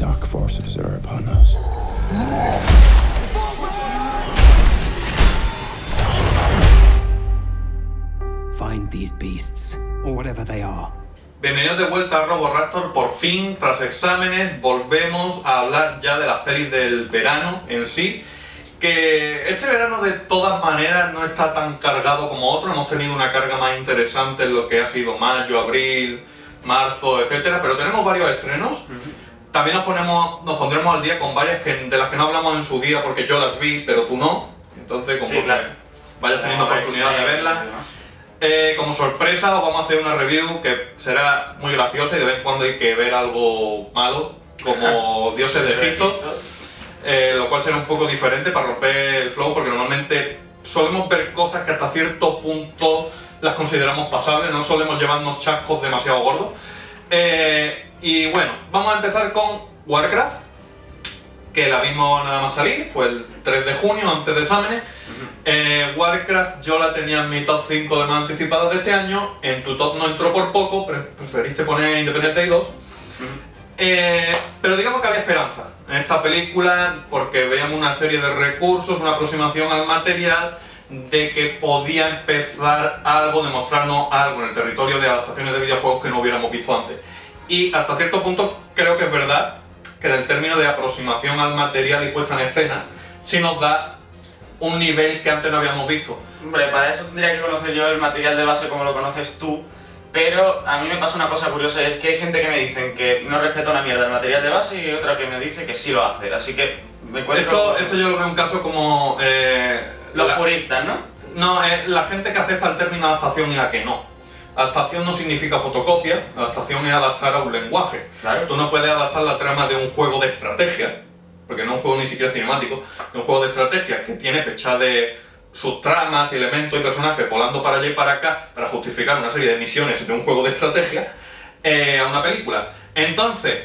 dark forces are upon us. Find these beasts, or whatever they are. Bienvenidos de vuelta a Roboraptor. Por fin, tras exámenes, volvemos a hablar ya de las pelis del verano en sí. Que este verano de todas maneras no está tan cargado como otro. Hemos tenido una carga más interesante en lo que ha sido mayo, abril, marzo, etcétera. Pero tenemos varios estrenos. También nos pondremos al día con varias de las que no hablamos en su día porque yo las vi, pero tú no. Entonces, como vayas teniendo oportunidad de verlas. Como sorpresa os vamos a hacer una review que será muy graciosa y de vez en cuando hay que ver algo malo, como Dioses de Egipto, lo cual será un poco diferente para romper el flow, porque normalmente solemos ver cosas que hasta cierto punto las consideramos pasables, no solemos llevarnos chascos demasiado gordos. Y bueno, vamos a empezar con Warcraft, que la vimos nada más salir, fue el 3 de junio, antes de exámenes. Warcraft yo la tenía en mi top 5 de más anticipadas de este año. En tu top no entró por poco, preferiste poner Independence Day 2. Pero digamos que había esperanza en esta película porque veíamos una serie de recursos, una aproximación al material de que podía empezar algo, demostrarnos algo en el territorio de adaptaciones de videojuegos que no hubiéramos visto antes. Y hasta cierto punto creo que es verdad que en el término de aproximación al material y puesta en escena sí nos da un nivel que antes no habíamos visto. Hombre, para eso tendría que conocer yo el material de base como lo conoces tú, pero a mí me pasa una cosa curiosa, es que hay gente que me dicen que no respeta una mierda el material de base y hay otra que me dice que sí lo hace, así que me encuentro... Esto yo lo veo un caso como... los puristas, ¿no? No, la gente que acepta el término adaptación y la que no. Adaptación no significa fotocopia, adaptación es adaptar a un lenguaje. Claro. Tú no puedes adaptar la trama de un juego de estrategia, porque no es un juego ni siquiera cinemático, es un juego de estrategia que tiene fecha de subtramas, elementos y personajes volando para allá y para acá para justificar una serie de misiones de un juego de estrategia a una película. Entonces,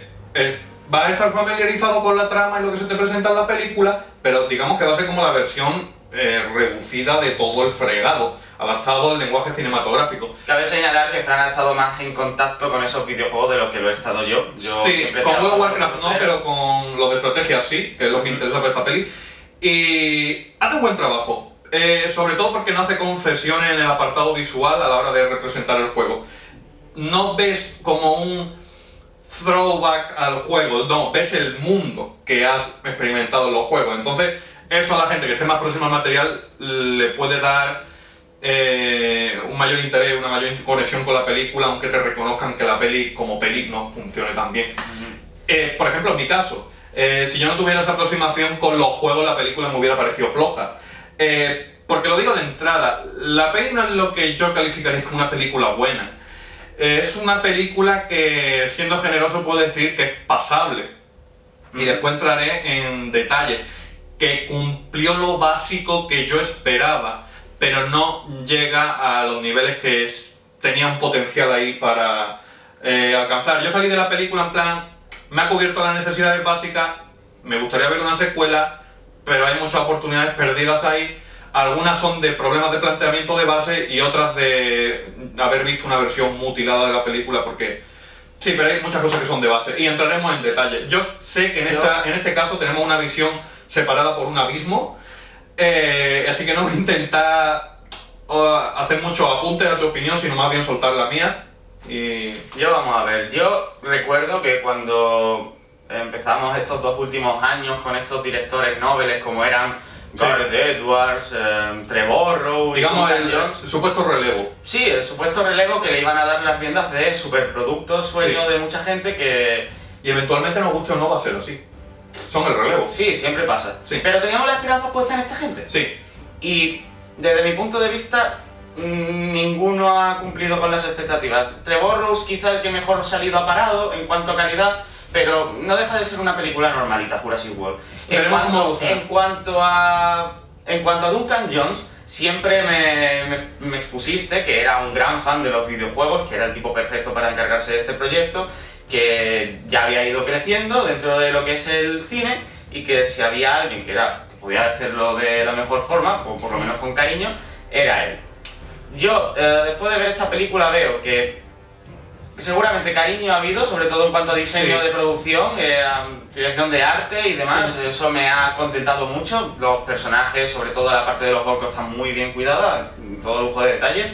vas a estar familiarizado con la trama y lo que se te presenta en la película, pero digamos que va a ser como la versión reducida de todo el fregado, adaptado al lenguaje cinematográfico. Cabe señalar que Fran ha estado más en contacto con esos videojuegos de los que lo he estado yo. Sí, con World of Warcraft no, pero con los de estrategia sí, que es lo que interesa para esta peli. Y hace un buen trabajo, sobre todo porque no hace concesiones en el apartado visual a la hora de representar el juego. No ves como un throwback al juego, no, ves el mundo que has experimentado en los juegos. Entonces, eso a la gente que esté más próxima al material le puede dar un mayor interés, una mayor conexión con la película, aunque te reconozcan que la peli como peli no funcione tan bien. Por ejemplo, en mi caso, si yo no tuviera esa aproximación con los juegos, la película me hubiera parecido floja. Porque lo digo de entrada, la peli no es lo que yo calificaría como una película buena. Es una película que, siendo generoso, puedo decir que es pasable. Y después entraré en detalle. Que cumplió lo básico que yo esperaba, pero no llega a los niveles que tenía un potencial ahí para alcanzar. Yo salí de la película en plan, me ha cubierto las necesidades básicas, me gustaría ver una secuela, pero hay muchas oportunidades perdidas ahí. Algunas son de problemas de planteamiento de base y otras de haber visto una versión mutilada de la película, porque sí, pero hay muchas cosas que son de base y entraremos en detalle. Yo sé que en este caso tenemos una visión separada por un abismo, así que no voy a intentar hacer muchos apuntes a tu opinión, sino más bien soltar la mía. Y vamos a ver, yo recuerdo que cuando empezamos estos 2 últimos años con estos directores nobles como eran Gareth Edwards, Trevorrow, digamos el supuesto relevo. Sí, el supuesto relevo que le iban a dar las riendas de superproductos, sueño de mucha gente que... Y eventualmente nos guste o no va a ser así. Son el relevo. Sí, siempre pasa. Sí. Pero teníamos la esperanza puesta en esta gente. Sí. Y desde mi punto de vista, ninguno ha cumplido con las expectativas. Trevorrow quizá el que mejor salido ha parado en cuanto a calidad, pero no deja de ser una película normalita, Jurassic World. En cuanto a Duncan Jones, siempre me expusiste que era un gran fan de los videojuegos, que era el tipo perfecto para encargarse de este proyecto, que ya había ido creciendo dentro de lo que es el cine y que si había alguien que podía hacerlo de la mejor forma, o por lo menos con cariño, era él. Yo, después de ver esta película, veo que seguramente cariño ha habido, sobre todo en cuanto a diseño Sí. de producción, dirección de arte y demás. Sí. Eso me ha contentado mucho. Los personajes, sobre todo la parte de los orcos, están muy bien cuidada, todo lujo de detalles.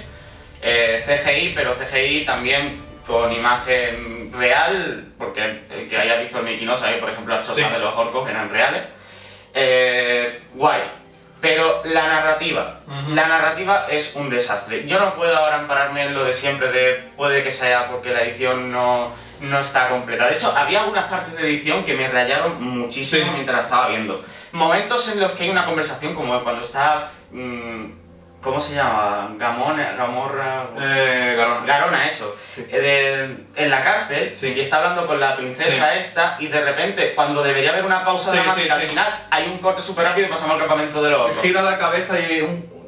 CGI, pero CGI también con imagen real, porque el que haya visto el making of sabe, por ejemplo, las chozas Sí. de los orcos eran reales. Guay. Pero la narrativa, la narrativa es un desastre. Yo no puedo ahora ampararme en lo de siempre de puede que sea porque la edición no está completa. De hecho, había algunas partes de edición que me rayaron muchísimo Sí. mientras la estaba viendo. Momentos en los que hay una conversación como cuando está... ¿cómo se llama? Gamorra... Garona. Garona, eso. Sí. En la cárcel, Sí. y está hablando con la princesa esta, y de repente, cuando debería haber una pausa Sí, dramática, sí, sí. al final hay un corte súper rápido y pasamos al campamento de los orcos. Gira la cabeza y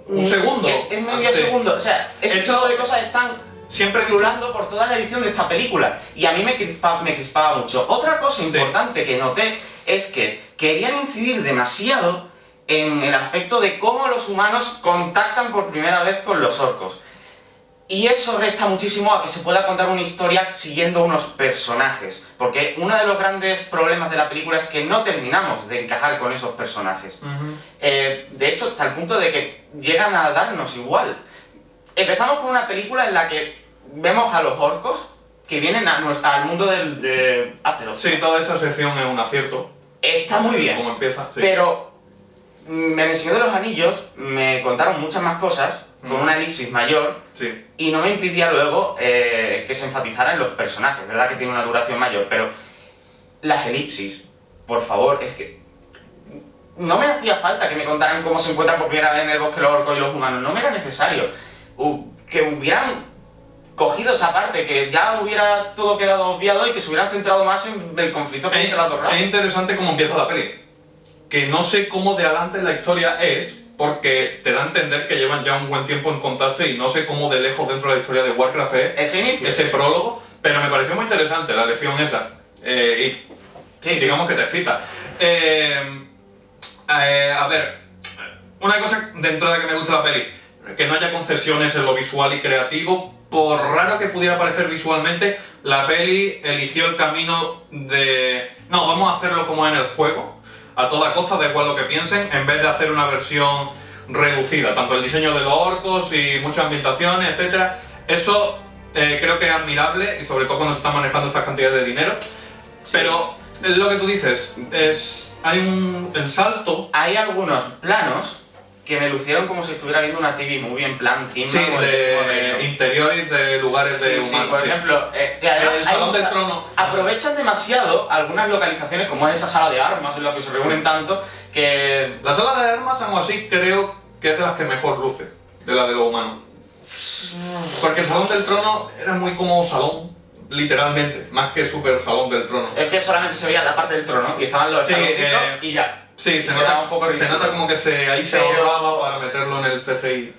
un segundo. Es medio Sí. segundo. O sea, ese Eso- tipo de cosas están Siempre rulando por toda la edición de esta película. Y a mí me crispaba mucho. Otra cosa Sí. importante que noté es que querían incidir demasiado en el aspecto de cómo los humanos contactan por primera vez con los orcos. Y eso resta muchísimo a que se pueda contar una historia siguiendo unos personajes. Porque uno de los grandes problemas de la película es que no terminamos de encajar con esos personajes. De hecho, hasta el punto de que llegan a darnos igual. Empezamos con una película en la que vemos a los orcos que vienen al mundo de Azeroth. Sí, toda esa sección es un acierto. Está muy bien. Como empieza. Sí. Pero en El Señor de los Anillos me contaron muchas más cosas, con una elipsis mayor, Sí. y no me impidía luego que se enfatizara en los personajes, ¿verdad? Que tiene una duración mayor, pero las elipsis, por favor, es que no me hacía falta que me contaran cómo se encuentran por primera vez en el bosque los orcos y los humanos, no me era necesario. Que hubieran cogido esa parte, que ya hubiera todo quedado obviado y que se hubieran centrado más en el conflicto que hay entre las dos razas. Es interesante cómo empieza la peli. Que no sé cómo de adelante la historia es, porque te da a entender que llevan ya un buen tiempo en contacto y no sé cómo de lejos dentro de la historia de Warcraft es Ese inicio. ese prólogo, pero me pareció muy interesante la lección esa. Y Sí, sí. digamos que te cita. A ver, una cosa de entrada que me gusta de la peli, que no haya concesiones en lo visual y creativo. Por raro que pudiera parecer visualmente, la peli eligió el camino de... No, vamos a hacerlo como en el juego, a toda costa, da igual lo que piensen, en vez de hacer una versión reducida, tanto el diseño de los orcos y muchas ambientaciones, etc. Eso creo que es admirable, y sobre todo cuando se está manejando estas cantidades de dinero. Pero lo que tú dices, el salto... Hay algunos planos que me lucieron como si estuviera viendo una TV movie en plan Kingdom Sí, o el de Último Reino. interiores de lugares de Sí, humanos. por sí. ejemplo, y además El hay Salón del Trono. aprovechan demasiado algunas localizaciones, como es esa sala de armas en la que se reúnen tanto, que... La sala de armas, aún así, creo que es de las que mejor luce, de la de los humanos. Porque el Salón del Trono era muy como salón, literalmente, más que super Salón del Trono. Es que solamente se veía la parte del trono y estaban los Sí, escaloncitos y ya. Sí, se Quedaba nota, un poco se ridículo. nota como que ahí se Pero- ahorraba para meterlo en el CGI.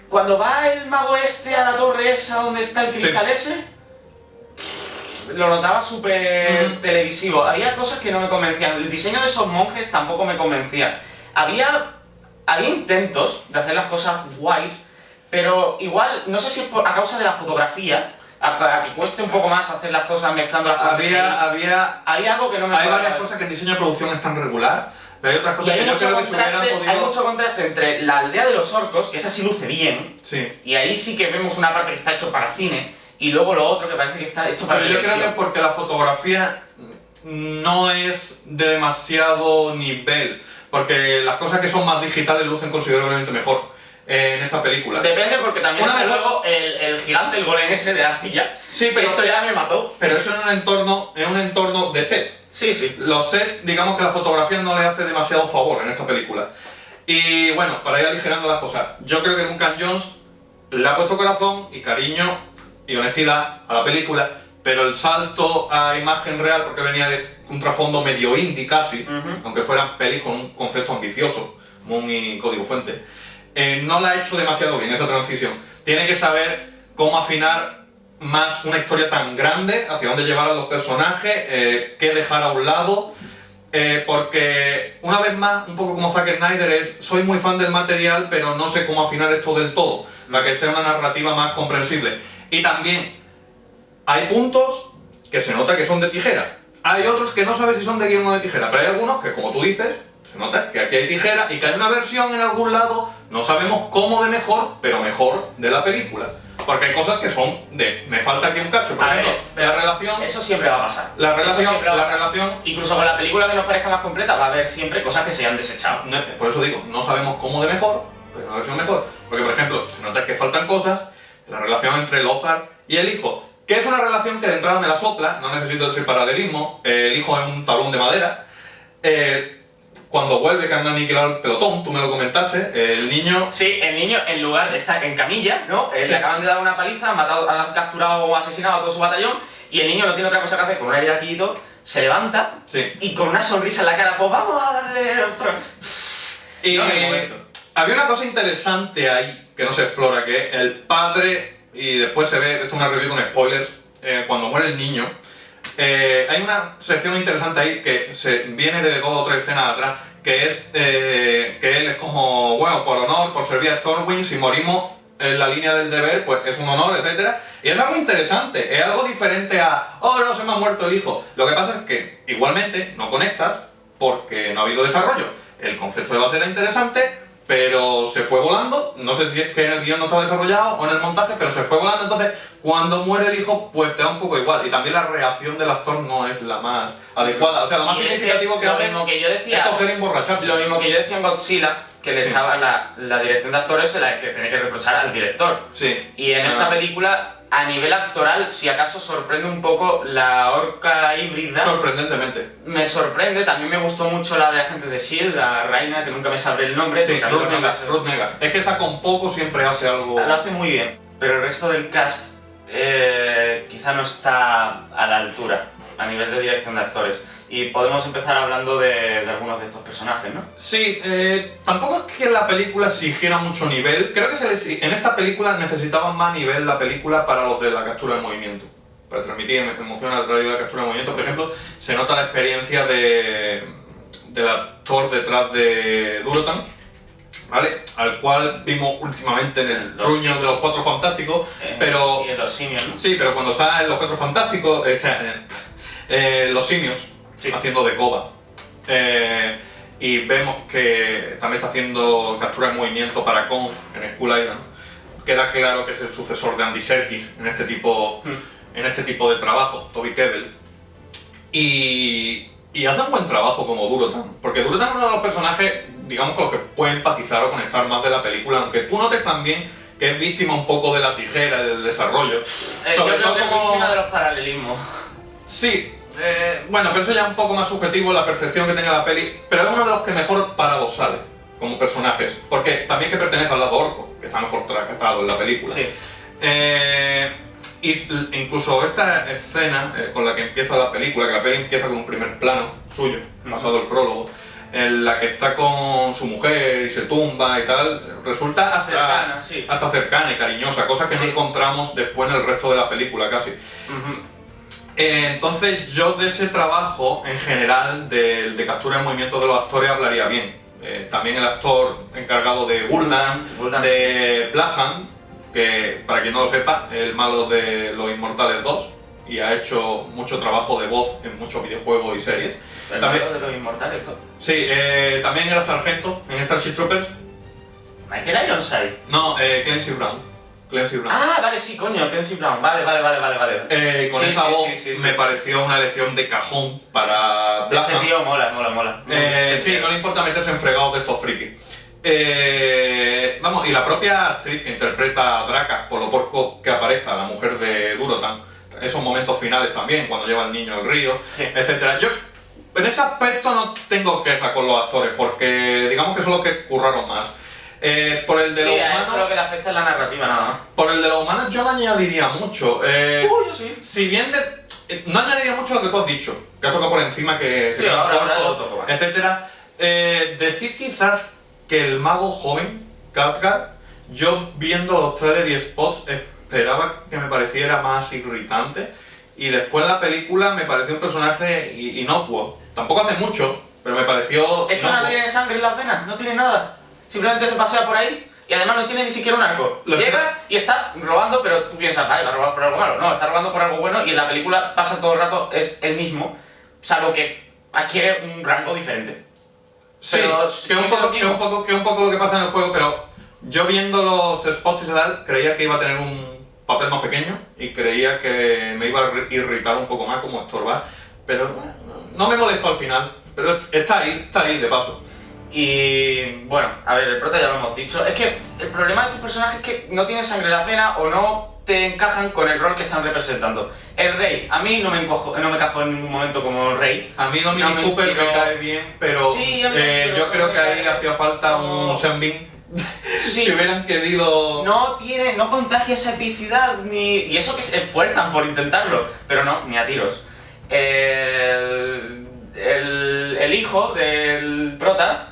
Cuando va el mago este a la torre esa donde está el cristal ese, lo notaba súper televisivo. Había cosas que no me convencían. El diseño de esos monjes tampoco me convencía. Había intentos de hacer las cosas guays, pero igual, no sé si es a causa de la fotografía, para que cueste un poco más hacer las cosas mezclando las cosas. Había Había algo que no me hay cuadraba. varias cosas que en diseño de producción están regular, pero hay otras Y cosas hay que yo mucho, creo que se hubieran contraste, hay podido... mucho contraste entre la aldea de los orcos, que esa sí luce bien, Sí. y ahí sí que vemos una parte que está hecho para cine, y luego lo otro que parece que está hecho para Pero yo creo que es televisión. porque la fotografía no es de demasiado nivel, porque las cosas que son más digitales lucen considerablemente mejor en esta película. Depende porque también Una está de las- luego el gigante, el golem ese de arcilla. Sí, pero- eso ya me mató. Pero eso en un entorno de set. Sí, sí. Los sets, digamos que la fotografía no le hace demasiado favor en esta película. Y bueno, para ir aligerando las cosas, yo creo que Duncan Jones le ha puesto corazón y cariño y honestidad a la película, pero el salto a imagen real, porque venía de un trasfondo medio indie casi, aunque fueran pelis con un concepto ambicioso, muy código fuente, no la ha hecho demasiado bien esa transición. Tiene que saber cómo afinar más una historia tan grande, hacia dónde llevar a los personajes, qué dejar a un lado, porque una vez más, un poco como Zack Snyder, soy muy fan del material, pero no sé cómo afinar esto del todo, para que sea una narrativa más comprensible. Y también Hay puntos que se nota que son de tijera. Hay otros que no sabes si son de guión o de tijera, pero hay algunos que, como tú dices, se nota que aquí hay tijera y que hay una versión en algún lado, no sabemos cómo de mejor, pero mejor de la película. Porque hay cosas que son de, me falta aquí un cacho, por A ejemplo, ver, la relación... Eso siempre va a pasar. La Eso relación, siempre va a la pasar. relación... Incluso con la película que nos parezca más completa va a haber siempre cosas que se hayan desechado. Por eso digo, no sabemos cómo de mejor, pero una versión mejor. Porque, por ejemplo, se nota que faltan cosas, la relación entre Lothar y el hijo, que es una relación que de entrada me la sopla, no necesito ese paralelismo, el hijo es un tablón de madera, cuando vuelve que han aniquilado el pelotón, tú me lo comentaste, el niño... Sí, el niño, en lugar de estar en camilla, ¿no? Sí. Le acaban de dar una paliza, han capturado o asesinado a todo su batallón, y el niño no tiene otra cosa que hacer, con una herida aquí y todo, se levanta, Sí. y con una sonrisa en la cara, pues vamos a darle otro... Y No, en el momento. había una cosa interesante ahí que no se explora, que el padre, y después se ve, esto es una review con spoilers, cuando muere el niño, hay una sección interesante ahí que se viene de 2 o 3 escenas atrás, que es que él es como, bueno, por honor, por servir a Stormwind, si morimos en la línea del deber, pues es un honor, etc. Y es algo interesante, es algo diferente a, oh, no, se me ha muerto el hijo. Lo que pasa es que igualmente no conectas porque no ha habido desarrollo. El concepto de base era interesante, pero se fue volando, no sé si es que en el guión no estaba desarrollado o en el montaje, pero se fue volando, entonces cuando muere el hijo pues te da un poco igual, y también la reacción del actor no es la más adecuada, o sea, lo más Y es significativo que lo hace mismo que yo decía, es coger y emborracharse. Lo mismo que yo decía en Godzilla, que le Sí. echaba la dirección de actores se la que tiene que reprochar al director. Sí. Y en esta película, a nivel actoral, si acaso sorprende un poco la orca híbrida. Sorprendentemente. Me sorprende, también me gustó mucho la de Agentes de S.H.I.E.L.D., la reina, que nunca me sabré el nombre. Sí, pero también Ruth lo Negga, tengo que Ruth Negga. Es que esa con poco siempre hace algo... Lo hace muy bien, pero el resto del cast quizá no está a la altura a nivel de dirección de actores. Y podemos empezar hablando de algunos de estos personajes, ¿no? Sí, tampoco es que la película exigiera mucho nivel. Creo que en esta película necesitaban más nivel la película para los de la captura de movimiento. Para transmitir emoción a través de la captura de movimiento, por ejemplo, se nota la experiencia del actor detrás de Durotan, ¿vale? Al cual vimos últimamente en el truño de los Cuatro Fantásticos, pero... Y en los simios, ¿no? Sí, pero cuando está en los Cuatro Fantásticos, o sea, los simios, Sí. haciendo de Koba. Y vemos que también está haciendo captura de movimiento para Kong en Skull Island. Queda claro que es el sucesor de Andy Serkis en este tipo de trabajo, Toby Kebbell. Y hace un buen trabajo como Durotan, porque Durotan es uno de los personajes, digamos, con los que puede empatizar o conectar más de la película, aunque tú notes también que es víctima un poco de la tijera y del desarrollo. Yo creo que es víctima de los paralelismos. Sí, bueno, pero eso ya es un poco más subjetivo, la percepción que tenga la peli, pero es uno de los que mejor parados sale como personajes, porque también que pertenece al lado orco, que está mejor tratado en la película. Sí. Incluso esta escena con la que empieza la película, que la peli empieza con un primer plano suyo, pasado el prólogo, en la que está con su mujer y se tumba y tal, resulta hasta Cercana, sí. hasta cercana y cariñosa, cosa que no encontramos después en el resto de la película casi. Entonces yo de ese trabajo en general de captura de movimiento de los actores hablaría bien. También el actor encargado de Gul'dan, de Blahan, que para quien no lo sepa, es el malo de Los Inmortales 2 y ha hecho mucho trabajo de voz en muchos videojuegos y series. El También, malo de los inmortales, ¿no? sí, también era sargento en Starship Troopers. Michael Ironside. No, Clancy Brown. Clancy Brown. Ah, vale, sí, coño, Clancy Brown. Vale. Con Sí, esa sí, voz sí, me pareció una elección de cajón para Ese Blahan. tío mola. Sí, no le importa meterse en fregados de estos frikis. Vamos, y la propia actriz que interpreta a Draka, por lo porco que aparezca, la mujer de Durotan, esos momentos finales también, cuando lleva al niño al río, Sí. etc. Yo, en ese aspecto no tengo queja con los actores, porque digamos que son los que curraron más. Por el de Sí, los a humanos, eso lo que le afecta es la narrativa, nada más. por el de los humanos yo no añadiría mucho. Yo sí. Si bien no añadiría mucho lo que tú has dicho, que has tocado por encima, que Sí, se queda ahora corto, lo toco más. etcétera. Decir quizás que el mago joven, Khadgar, yo viendo los trailers y spots esperaba que me pareciera más irritante, y después en la película me pareció un personaje inocuo. Tampoco hace mucho, pero me pareció Es que no inocuo. tiene sangre en las venas, no tiene nada. Simplemente se pasea por ahí Y además no tiene ni siquiera un arco. Lo Llega y está robando, pero tú piensas, vale, va a robar por algo malo. No, está robando por algo bueno y en la película pasa todo el rato, es el mismo, salvo que adquiere un rango diferente. Sí, Pero que es sigue un siendo poco, el que es mismo. un poco lo que pasa en el juego, pero yo viendo los spots y tal, creía que iba a tener un papel más pequeño y creía que me iba a irritar un poco más, como estorbar, pero no me molestó al final, pero está ahí de paso. Y bueno, a ver, el prota ya lo hemos dicho. Es que el problema de estos personajes es que no tienen sangre en la vena o no te encajan con el rol que están representando. El rey, a mí no me encajó en ningún momento como rey. A mí Dominic No me Cooper inspiró. me cae bien, pero Sí, a mí también, pero yo creo me que ahí cae hacía falta como- un Sean Bean. Sí. Si hubieran querido... No contagia esa epicidad ni. Y eso que se esfuerzan por intentarlo, pero no, ni a tiros. El hijo del prota,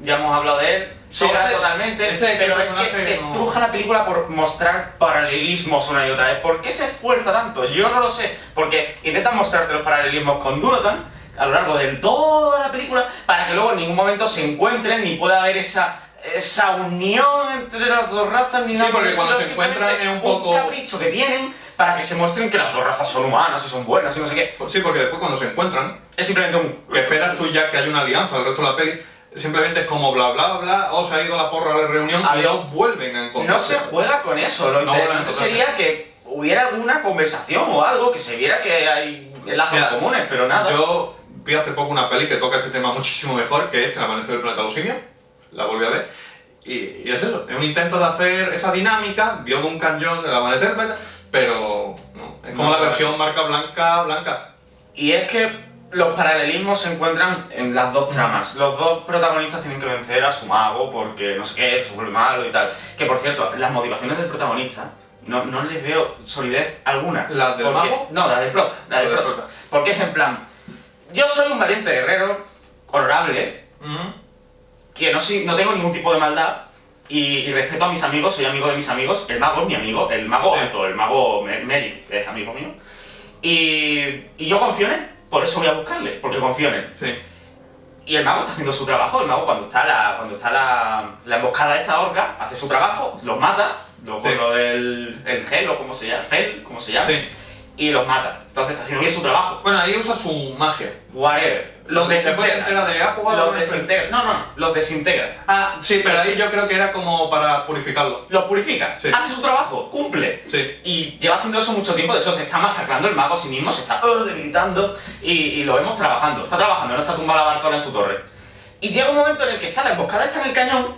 ya hemos hablado de él, sobra ese- totalmente, ese pero es personaje que se no- estruja la película por mostrar paralelismos una y otra vez. ¿Por qué se esfuerza tanto? Yo no lo sé, porque intentan mostrarte los paralelismos con Durotan a lo largo de toda la película para que luego en ningún momento se encuentren ni pueda haber esa unión entre las dos razas ni Sí, nada. porque por el cuando estilo, se encuentran simplemente es un poco- capricho que tienen para que se muestren que las dos razas son humanas y son buenas y no sé qué. Sí, porque después cuando se encuentran, Es simplemente un... que esperas tú ya que hay una alianza el resto de la peli, simplemente es como bla bla bla, o se ha ido a la porra de la reunión A y ver, no vuelven a encontrarse. No se juega con eso, lo No interesante vuelven a sería que hubiera alguna conversación o algo, que se viera que hay lazos Mira, comunes, pero nada. Yo vi hace poco una peli que toca este tema muchísimo mejor, que es El amanecer del planeta de los simios, la volví a ver, y es eso, es un intento de hacer esa dinámica, vio de un cañón del amanecer del planeta, pero no, es como No, la versión marca blanca. Y es que los paralelismos se encuentran en las dos tramas. Los dos protagonistas tienen que vencer a su mago porque no sé qué, se vuelve malo y tal. Que por cierto, las motivaciones del protagonista no les veo solidez alguna. ¿Las del Porque- mago? No, la del prota. La del La del prota. prota. Porque es en plan, yo soy un valiente guerrero, honorable, Ujú. que no tengo ningún tipo de maldad y respeto a mis amigos, soy amigo de mis amigos, el mago es mi amigo, el mago Sí. alto, el mago Merith es amigo mío. Y yo confío en él, por eso voy a buscarle, porque confío en él. Sí. Y el mago está haciendo su trabajo, el mago cuando está la emboscada de esta orca, hace su trabajo, los mata, con Sí. lo del el gel o como se llama, fel, como se llama, Sí. y los mata. Entonces está haciendo bien su trabajo. Bueno, ahí usa su magia. Whatever. Los Después te desintegra. enteras de ha jugado Los con el fel. desintegra. No, los desintegra. Ah, sí, pero ahí yo creo que era como para purificarlo. Los purifica, Sí. hace su trabajo, cumple. Sí. Y lleva haciendo eso mucho tiempo, de eso se está masacrando el mago a sí mismo, se está debilitando y lo vemos trabajando. Está trabajando, no está tumbado la Bartola en su torre. Y llega un momento en el que está la emboscada está en el cañón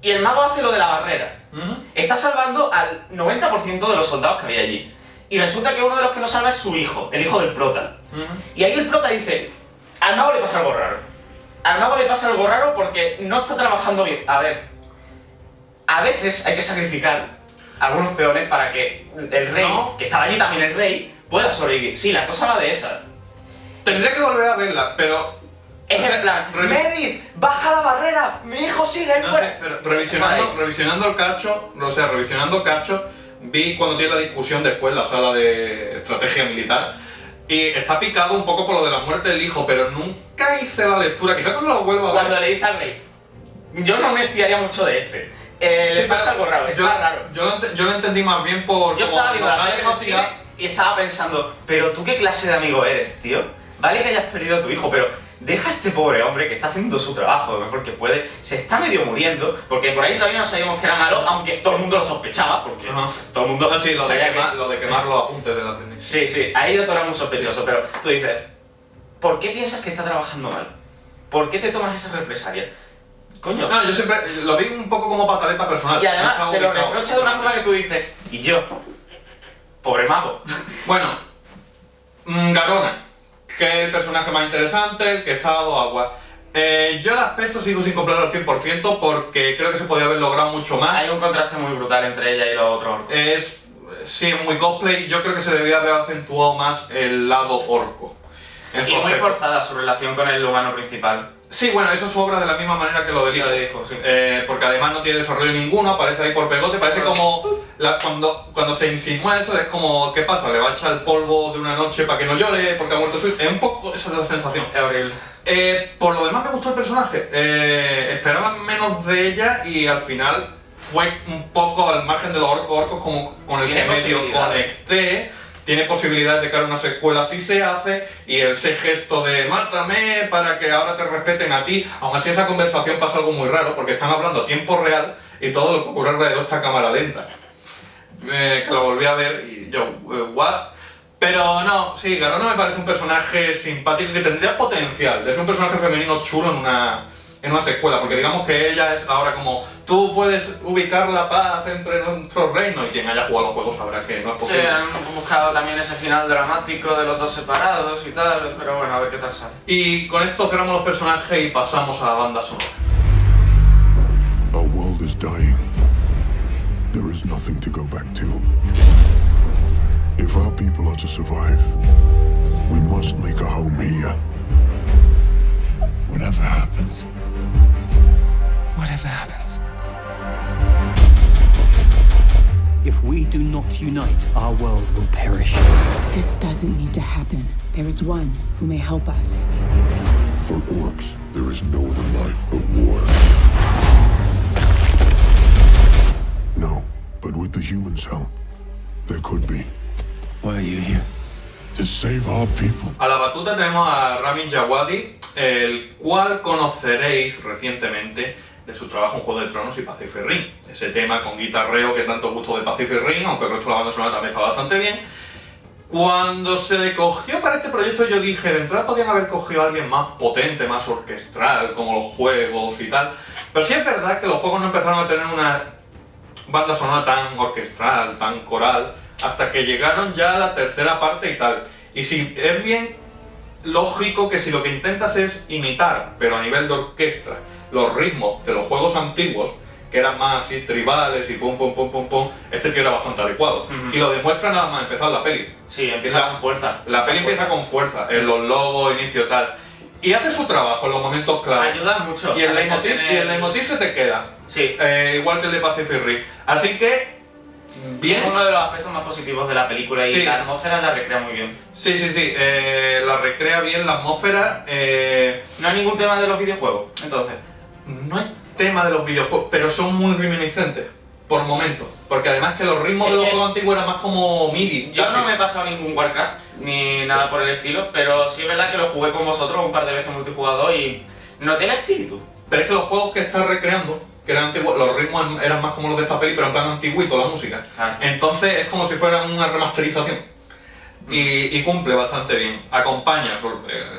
y el mago hace lo de la barrera. Ujú. Está salvando al 90% de los soldados que había allí. Y resulta que uno de los que lo salva es su hijo, el hijo del prota. Ujú. Y ahí el prota dice, al mago le pasa algo raro. Al mago le pasa algo raro porque no está trabajando bien. A ver, a veces hay que sacrificar algunos peones para que el rey, No. que estaba allí también el rey, pueda sobrevivir. Sí, la cosa va de esa. Tendría que volver a verla, pero... Es o sea, en plan, revis- Medivh, baja la barrera, mi hijo sigue ahí No fuera. sé, pero Ahí. revisionando el cacho, o sea, revisionando cacho, vi cuando tiene la discusión después, la sala de estrategia militar, y está picado un poco por lo de la muerte del hijo, pero nunca hice la lectura, quizás cuando lo vuelva a ver. Cuando le dice al rey, yo no me fiaría mucho de este. Le Sí, pasa pero algo raro, está raro. Yo lo entendí más bien por... Yo como estaba viendo nos la ha tele dejado en el cine tirar- y estaba pensando, pero tú qué clase de amigo eres, tío. Vale que hayas perdido a tu hijo, pero deja a este pobre hombre que está haciendo su trabajo lo mejor que puede. Se está medio muriendo, porque por ahí todavía no sabíamos que era malo, aunque todo el mundo lo sospechaba, porque Ajá. todo el mundo No, sí, lo de, sabía que- lo de quemar los apuntes del aprendiz. Sí, sí, ahí todo era muy sospechoso, pero tú dices, ¿por qué piensas que está trabajando mal? ¿Por qué te tomas esa represalia? Coño. No, yo siempre lo vi un poco como pataleta personal. Y además Estaba se lo ubicado. reprocha de una forma que tú dices, ¿y yo? Pobre mago. Bueno, Garona, que es el personaje más interesante, el que está a dos aguas. Yo el aspecto sigo sin comprarlo al 100% porque creo que se podría haber logrado mucho más. Hay un contraste muy brutal entre ella y los otros orcos. Sí, muy cosplay. Yo creo que se debía haber acentuado más el lado orco. En su Y muy aspecto. forzada su relación con el humano principal. Sí, bueno, eso sobra de la misma manera que lo del hijo. Lo del hijo, sí. Porque además no tiene desarrollo ninguno, aparece ahí por pegote, parece Claro. como cuando se insinúa eso, es como, ¿qué pasa? Le va a echar el polvo de una noche para que no llore porque ha muerto su hijo. Es un poco esa es la sensación. Es horrible. Por lo demás me gustó el personaje. Esperaba menos de ella y al final fue un poco al margen de los orcos como con el que Tiene medio posibilidades. conecté. Tiene posibilidades de que ahora una secuela sí se hace y ese gesto de mátame para que ahora te respeten a ti. Aún así esa conversación pasa algo muy raro porque están hablando a tiempo real y todo lo que ocurre alrededor está a cámara lenta. Que lo volví a ver y yo, ¿what? Pero no, sí, Garona me parece un personaje simpático que tendría potencial de ser un personaje femenino chulo en una secuela, porque digamos que ella es ahora como tú puedes ubicar la paz entre nuestros reinos y quien haya jugado los juegos sabrá que no es Sí, posible. han buscado también ese final dramático de los dos separados y tal, pero bueno, a ver qué tal sale. Y con esto cerramos los personajes y pasamos a la banda sonora. Our world is dying. There is nothing to go back to. If our people are to survive, we must make a home here. Whatever happens. Whatever happens. If we do not unite, our world will perish. This doesn't need to happen. There is one who may help us. For orcs, there is no other life but war. No, but with the humans' help, there could be. Why are you here? To save our people. A la batuta tenemos a Ramin Djawadi, el cual conoceréis recientemente de su trabajo en Juego de Tronos y Pacific Rim. Ese tema con guitarreo que tanto gustó de Pacific Rim, aunque el resto de la banda sonora también está bastante bien. Cuando se le cogió para este proyecto yo dije, de entrada podían haber cogido a alguien más potente, más orquestral, como los juegos y tal. Pero sí es verdad que los juegos no empezaron a tener una banda sonora tan orquestral, tan coral, hasta que llegaron ya a la tercera parte y tal. Y sí, es bien lógico que si lo que intentas es imitar, pero a nivel de orquesta, los ritmos de los juegos antiguos, que eran más así tribales y pum pum pum pum pum, este tío era bastante adecuado. Y lo demuestra nada más empezar la peli. Sí, empieza con fuerza. La peli empieza con fuerza, en los logos, inicio tal. Y hace su trabajo en los momentos clave. Ayuda mucho. Y el a leitmotiv, mantener- y el leitmotiv se te queda. Sí. Igual que el de Pacific Rim. Así que, bien. Es uno de los aspectos más positivos de la película y Sí. la atmósfera la recrea muy bien. Sí, la recrea bien la atmósfera. No hay ningún tema de los videojuegos, entonces. No hay tema de los videojuegos, pero son muy reminiscentes, por momentos. Porque además que los ritmos Es de los que- juegos antiguos eran más como MIDI. Yo casi. no me he pasado ningún Warcraft, ni nada por el estilo, pero sí es verdad que lo jugué con vosotros un par de veces multijugador y noté el espíritu. Pero es que los juegos que estás recreando, que eran antiguos, los ritmos eran más como los de esta peli, pero en plan antiguito la música. Ah. Entonces es como si fuera una remasterización. Y cumple bastante bien. Acompaña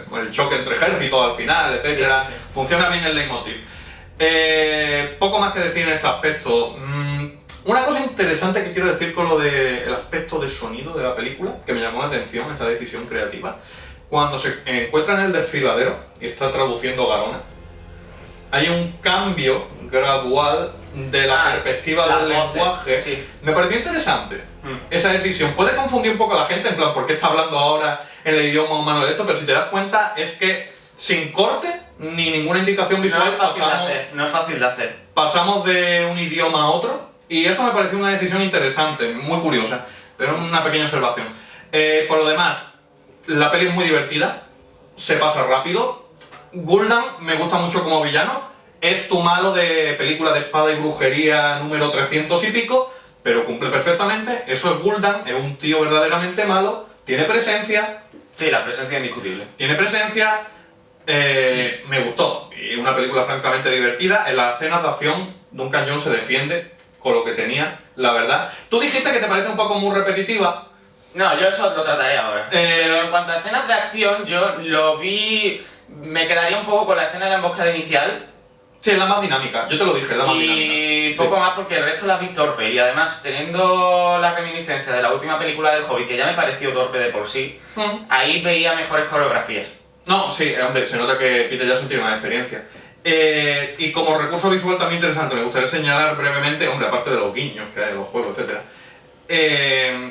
con el choque entre ejércitos al final, etc. Sí, sí, sí. Funciona bien el leitmotiv. Poco más que decir en este aspecto. Una cosa interesante que quiero decir con lo del aspecto de sonido de la película, que me llamó la atención, esta decisión creativa, cuando se encuentra en el desfiladero y está traduciendo Garona, hay un cambio gradual de la perspectiva las del voces, lenguaje. sí. Me pareció interesante Mm. esa decisión. Puede confundir un poco a la gente, en plan, ¿por qué está hablando ahora en el idioma humano de esto? Pero si te das cuenta, es que sin corte ni ninguna indicación No visual es fácil de pasamos, hacer, no es fácil de hacer. pasamos de un idioma a otro. Y eso me pareció una decisión interesante, muy curiosa, pero una pequeña observación. Por lo demás, la peli es muy divertida, se pasa rápido. Gul'dan me gusta mucho como villano, es tu malo de película de espada y brujería número 300 y pico, pero cumple perfectamente. Eso es Gul'dan, es un tío verdaderamente malo, tiene presencia, Sí, la presencia es indiscutible. me gustó. Y una película francamente divertida. En las escenas de acción, Duncan Jones se defiende con lo que tenía, la verdad. Tú dijiste que te parece un poco muy repetitiva. No, yo eso lo trataré ahora. Eh, Pero en cuanto a escenas de acción, yo lo vi... Me quedaría un poco con la escena de la emboscada inicial Sí, es la más dinámica. Yo te lo dije, es la más y dinámica. poco Sí. más porque el resto las vi torpe. Y además, teniendo la reminiscencia de la última película del Hobbit, que ya me pareció torpe de por sí, ahí veía mejores coreografías. No, sí, hombre, se nota que Peter Jackson tiene más experiencia. Y como recurso visual también interesante, me gustaría señalar brevemente, hombre, aparte de los guiños que hay en los juegos, etc.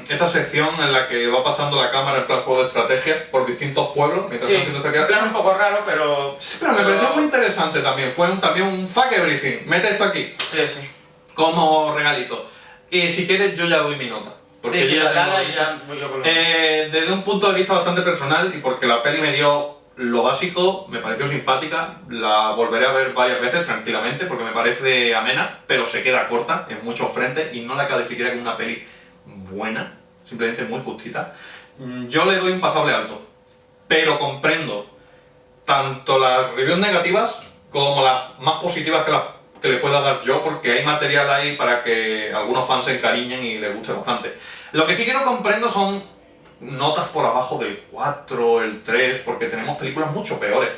Esa sección en la que va pasando la cámara en plan juego de estrategia por distintos pueblos mientras Sí, están haciendo es esa claro, un poco raro, pero... Sí, pero me pareció muy interesante también. Fue también un fuck everything. Mete esto aquí Sí, sí. como regalito. Y si quieres, yo ya doy mi nota. Porque Sí, sí, yo ya dale tengo y dicha. ya voy yo con lo- Desde un punto de vista bastante personal y porque la peli me dio lo básico, me pareció simpática, la volveré a ver varias veces tranquilamente porque me parece amena, pero se queda corta en muchos frentes y no la calificaría como una peli buena, simplemente muy justita. Yo le doy un pasable alto, pero comprendo tanto las reviews negativas como las más positivas que le pueda dar yo, porque hay material ahí para que algunos fans se encariñen y les guste bastante. Lo que sí que no comprendo son notas por abajo del 4, el 3, porque tenemos películas mucho peores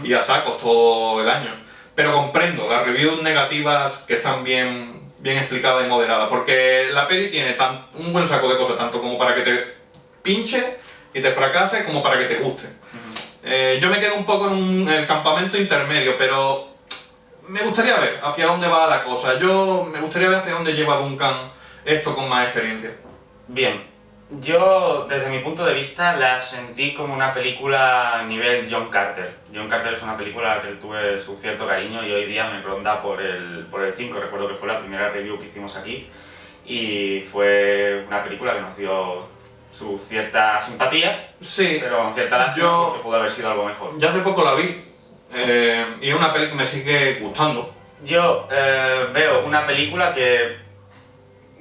y a sacos todo el año. Pero comprendo las reviews negativas que están bien explicadas y moderadas, porque la peli tiene un buen saco de cosas, tanto como para que te pinche y te fracase, como para que te guste. Yo me quedo un poco en el campamento intermedio, pero me gustaría ver hacia dónde va la cosa. Me gustaría ver hacia dónde lleva Duncan esto con más experiencia. Bien, yo desde mi punto de vista la sentí como una película a nivel John Carter. John Carter es una película a la que tuve su cierto cariño y hoy día me ronda por el 5, recuerdo que fue la primera review que hicimos aquí y fue una película que nos dio su cierta simpatía, Sí, pero con cierta lástima porque pudo haber sido algo mejor. yo hace poco la vi y es una peli que me sigue gustando. Yo veo una película que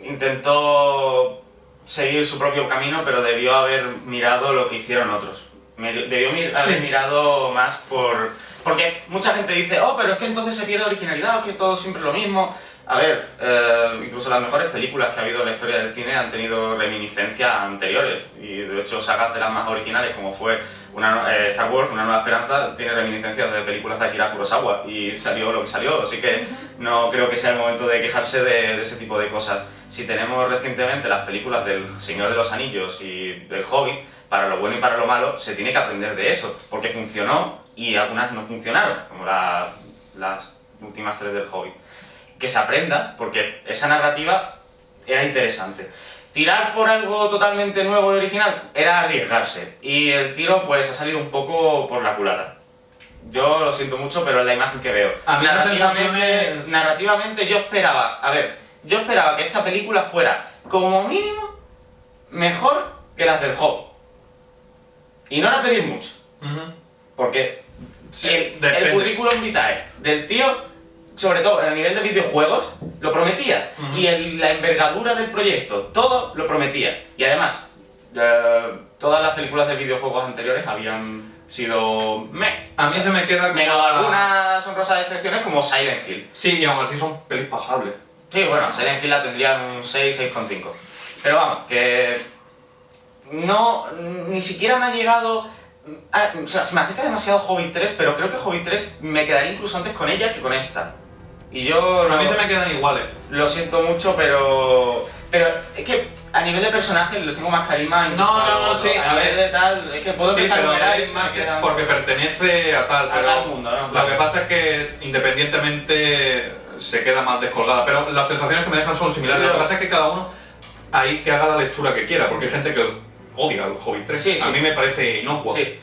intentó seguir su propio camino, pero debió haber mirado lo que hicieron otros. Debió haber mirado más porque mucha gente dice, oh, pero es que entonces se pierde originalidad, o que todo es siempre lo mismo. A ver, incluso las mejores películas que ha habido en la historia del cine han tenido reminiscencias anteriores y de hecho sagas de las más originales como fue Star Wars, Una Nueva Esperanza, tiene reminiscencias de películas de Akira Kurosawa y salió lo que salió, así que no creo que sea el momento de quejarse de ese tipo de cosas. Si tenemos recientemente las películas del Señor de los Anillos y del Hobbit, para lo bueno y para lo malo, se tiene que aprender de eso, porque funcionó y algunas no funcionaron, como las últimas 3 del Hobbit. Que se aprenda, porque esa narrativa era interesante. Tirar por algo totalmente nuevo y original era arriesgarse, y el tiro pues ha salido un poco por la culata. Yo lo siento mucho, pero es la imagen que veo. A mí la sensación es... Narrativamente yo esperaba que esta película fuera, como mínimo, mejor que las del Hobbit. Y no era pedir mucho, porque Sí, el currículum vitae del tío, sobre todo en el nivel de videojuegos, lo prometía. Y la envergadura del proyecto, todo lo prometía. Y además, todas las películas de videojuegos anteriores habían sido meh. A mí se me queda como... Menos algunas honrosas excepciones como Silent Hill. Sí, y aún así son pelis pasables. Sí, bueno, Silent Hill la tendrían un 6, 6,5. Pero vamos, que... no, ni siquiera me ha llegado... o sea, se me acerca demasiado Hobbit 3, pero creo que Hobbit 3 me quedaría incluso antes con ella que con esta. Y yo... A mí se me quedan iguales. Lo siento mucho, pero es que a nivel de personaje le tengo más carisma. No, sí, a nivel de tal, es que puedo Sí, empezar a pero enumerar y es se me más que quedan... porque pertenece a tal, a pero tal mundo, ¿no? lo que pasa es que independientemente se queda más descolgada, pero las sensaciones que me dejan son similares. Lo que pasa es que cada uno ahí que haga la lectura que quiera, porque hay gente que odia al Hobbit 3. Sí, sí. A mí me parece inocuo. Sí.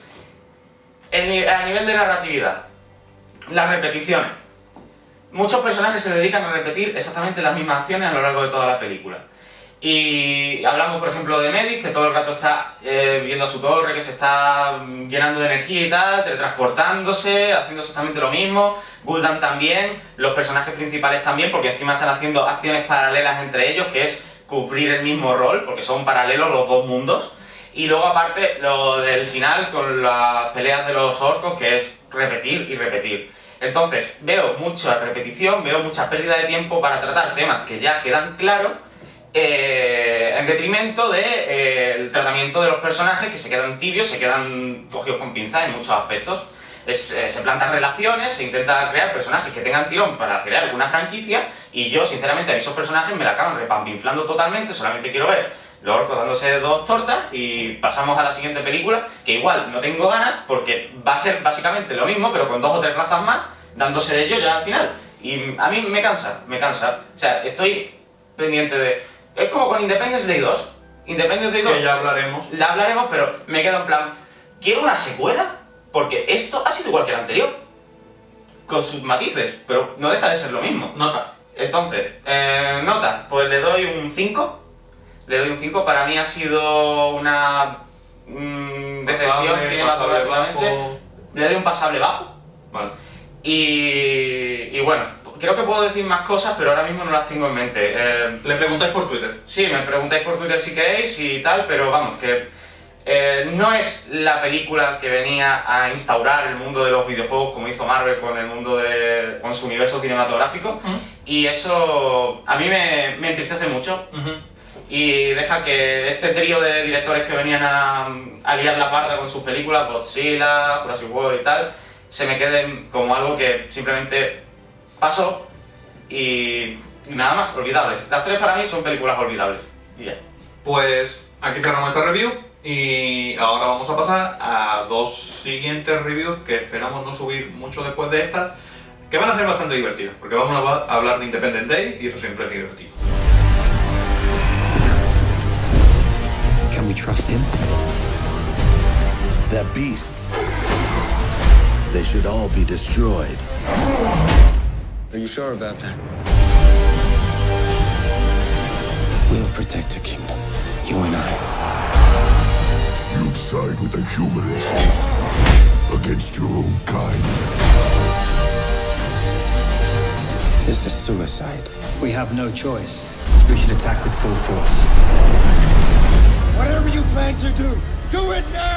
A nivel de narratividad, las repeticiones. Muchos personajes se dedican a repetir exactamente las mismas acciones a lo largo de toda la película. Y hablamos, por ejemplo, de Medic, que todo el rato está viendo a su torre, que se está llenando de energía y tal, teletransportándose, haciendo exactamente lo mismo. Gul'dan también, los personajes principales también, porque encima están haciendo acciones paralelas entre ellos, que es cubrir el mismo rol, porque son paralelos los dos mundos. Y luego aparte, lo del final con las peleas de los orcos, que es repetir y repetir. Entonces, veo mucha repetición, veo mucha pérdida de tiempo para tratar temas que ya quedan claros, en detrimento del tratamiento de los personajes que se quedan tibios, se quedan cogidos con pinzas en muchos aspectos. Se plantan relaciones, se intenta crear personajes que tengan tirón para hacer alguna franquicia, y yo, sinceramente, a esos personajes me la acaban repampinflando totalmente. Solamente quiero ver los orcos dándose 2 tortas y pasamos a la siguiente película, que igual no tengo ganas porque va a ser básicamente lo mismo, pero con 2 o 3 razas más, dándose de ello ya al final. Y a mí me cansa. O sea, estoy pendiente de... Es como con Independence Day 2. Independence Day 2... Que ya hablaremos. La hablaremos, pero me quedo en plan... ¿Quiero una secuela? Porque esto ha sido igual que el anterior. Con sus matices, pero no deja de ser lo mismo. Nota. Entonces, nota, pues le doy un 5. Le doy un 5, para mí ha sido una decepción Pasable, cinematográficamente. bajo. le doy un pasable bajo. Vale. Y bueno, creo que puedo decir más cosas, pero ahora mismo no las tengo en mente. Le preguntáis por Twitter. Sí, me preguntáis por Twitter si queréis y tal, pero vamos, que no es la película que venía a instaurar el mundo de los videojuegos como hizo Marvel con el mundo con su universo cinematográfico, y eso a mí me entristece mucho. Y deja que este trío de directores que venían a liar la parda con sus películas, Godzilla, Jurassic World y tal, se me queden como algo que simplemente pasó y nada más, olvidables. Las tres para mí son películas olvidables. Y ya. Pues aquí cerramos esta review y ahora vamos a pasar a dos siguientes reviews que esperamos no subir mucho después de estas, que van a ser bastante divertidas, porque vamos a hablar de Independence Day y eso siempre es divertido. Can we trust him? They're beasts. They should all be destroyed. Are you sure about that? We'll protect the kingdom, you and I. You'd side with the humans against your own kind. This is suicide. We have no choice. We should attack with full force. Whatever you plan to do, do it now!